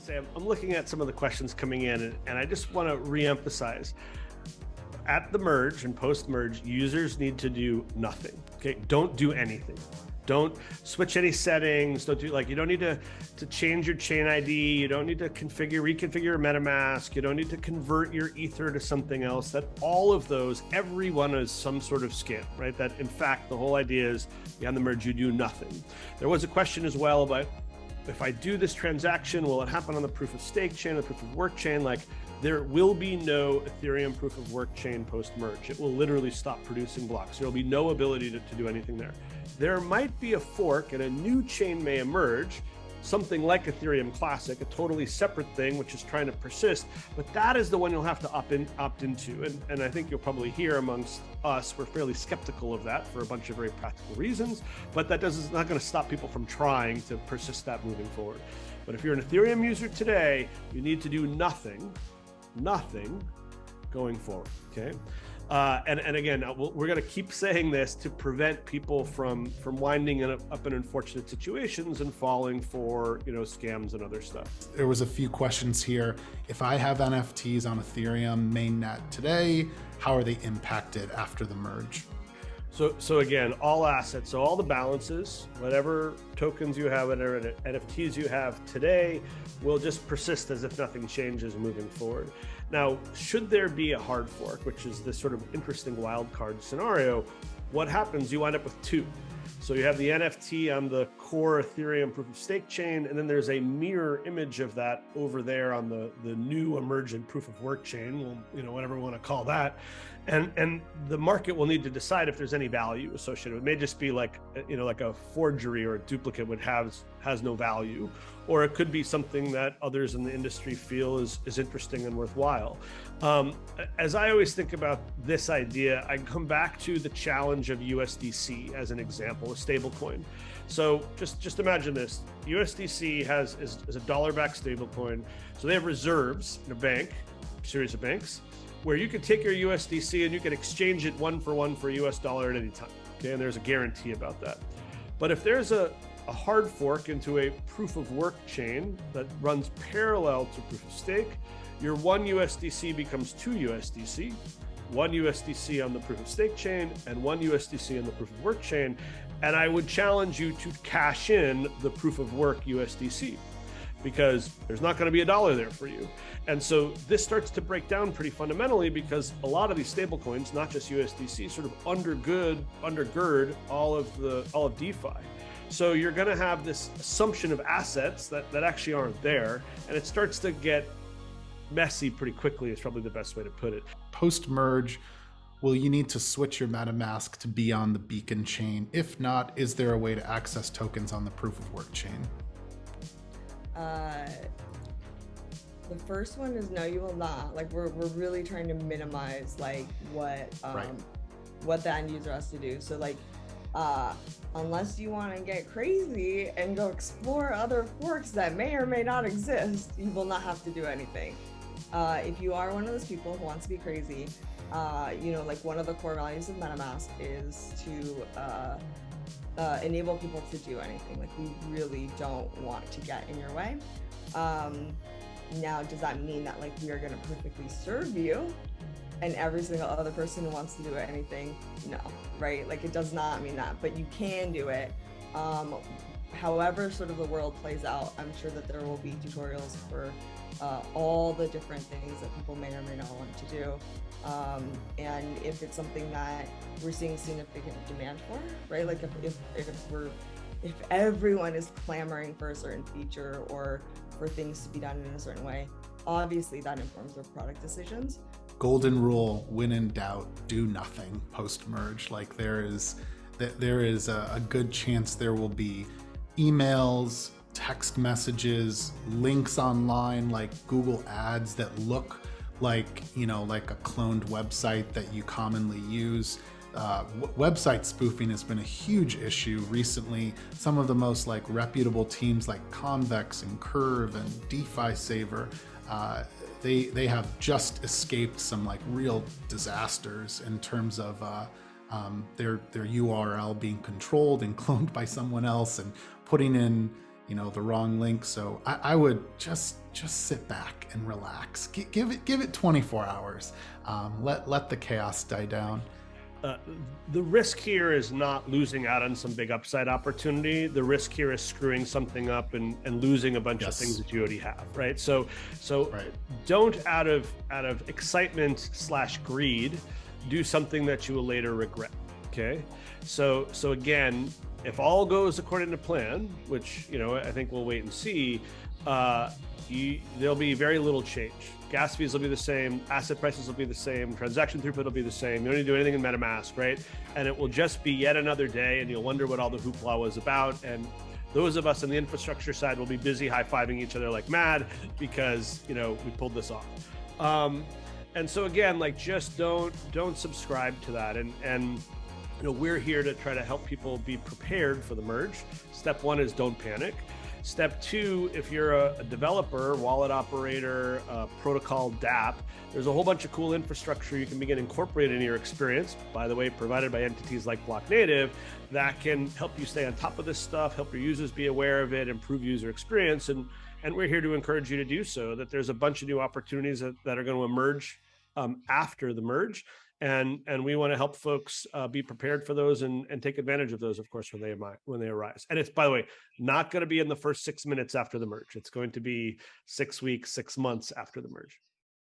say I'm looking at some of the questions coming in, and I just want to reemphasize. At the merge and post-merge, users need to do nothing. Okay, don't do anything. Don't switch any settings. Don't do you don't need to change your chain ID. You don't need to reconfigure your MetaMask. You don't need to convert your Ether to something else. That all of those, every one is some sort of scam, right? That in fact, the whole idea is behind the merge, you do nothing. There was a question as well about, if I do this transaction, will it happen on the proof of stake chain, the proof of work chain? Like, there will be no Ethereum proof of work chain post-merge. It will literally stop producing blocks. There will be no ability to do anything there. There might be a fork and a new chain may emerge, something like Ethereum Classic, a totally separate thing, which is trying to persist, but that is the one you'll have to opt into. And I think you'll probably hear amongst us, we're fairly skeptical of that for a bunch of very practical reasons, but that is not going to stop people from trying to persist that moving forward. But if you're an Ethereum user today, you need to do nothing going forward, okay? And again, we're going to keep saying this to prevent people from winding up in unfortunate situations and falling for scams and other stuff. There was a few questions here. If I have NFTs on Ethereum mainnet today, how are they impacted after the merge? So again, all assets, so all the balances, whatever tokens you have, whatever NFTs you have today, will just persist as if nothing changes moving forward. Now, should there be a hard fork, which is this sort of interesting wildcard scenario, what happens? You wind up with two. So you have the NFT on the core Ethereum proof of stake chain, and then there's a mirror image of that over there on the new emergent proof of work chain, whatever we want to call that. And the market will need to decide if there's any value associated. It may just be like a forgery or a duplicate which has no value, or it could be something that others in the industry feel is interesting and worthwhile. As I always think about this idea, I come back to the challenge of USDC as an example, a stablecoin. So just imagine this: USDC is a dollar-backed stablecoin. So they have reserves in a series of banks, where you can take your USDC and you can exchange it one for one for a US dollar at any time. Okay, and there's a guarantee about that. But if there's a hard fork into a proof of work chain that runs parallel to proof of stake, your one USDC becomes two USDC, one USDC on the proof of stake chain and one USDC on the proof of work chain. And I would challenge you to cash in the proof of work USDC, because there's not going to be a dollar there for you. And so this starts to break down pretty fundamentally, because a lot of these stable coins, not just USDC, sort of undergird all of DeFi. So you're going to have this assumption of assets that actually aren't there, and it starts to get messy pretty quickly is probably the best way to put it. Post-merge, will you need to switch your MetaMask to be on the Beacon chain? If not, is there a way to access tokens on the proof of work chain? The first one is no, you will not. Like we're really trying to minimize what the end user has to do. So unless you want to get crazy and go explore other forks that may or may not exist, you will not have to do anything. If you are one of those people who wants to be crazy, one of the core values of MetaMask is to enable people to do anything. Like, we really don't want to get in your way. Now, does that mean that we are going to perfectly serve you and every single other person who wants to do anything? No, right? It does not mean that, but you can do it. However sort of the world plays out, I'm sure that there will be tutorials for all the different things that people may or may not want to do. And if it's something that we're seeing significant demand for, right? If everyone is clamoring for a certain feature or for things to be done in a certain way, obviously that informs their product decisions. Golden rule: when in doubt, do nothing post-merge. There is a good chance there will be emails, text messages, links online, like Google ads that look like a cloned website that you commonly use. Website spoofing has been a huge issue recently. Some of the most reputable teams like Convex and Curve and DeFi Saver, they have just escaped some real disasters in terms of their URL being controlled and cloned by someone else and putting in the wrong link. So I would just sit back and relax. Give it 24 hours. Let the chaos die down. The risk here is not losing out on some big upside opportunity. The risk here is screwing something up and losing a bunch of things that you already have, right? So Right. don't out of excitement / greed do something that you will later regret. Okay, so again, if all goes according to plan, which I think we'll wait and see, there'll be very little change. Gas fees will be the same, asset prices will be the same, transaction throughput will be the same. You don't need to do anything in MetaMask, right? And it will just be yet another day, and you'll wonder what all the hoopla was about. And those of us on the infrastructure side will be busy high-fiving each other like mad because we pulled this off. And so again, like, just don't subscribe to that. And we're here to try to help people be prepared for the merge. Step one is don't panic. Step two, if you're a developer, wallet operator, protocol dApp, there's a whole bunch of cool infrastructure you can begin incorporating in your experience, by the way, provided by entities like Blocknative, that can help you stay on top of this stuff, help your users be aware of it, improve user experience. And we're here to encourage you to do so, that there's a bunch of new opportunities that are going to emerge after the merge. And we want to help folks be prepared for those and take advantage of those, of course, when they arise. And it's, by the way, not going to be in the first 6 minutes after the merge. It's going to be 6 weeks, 6 months after the merge.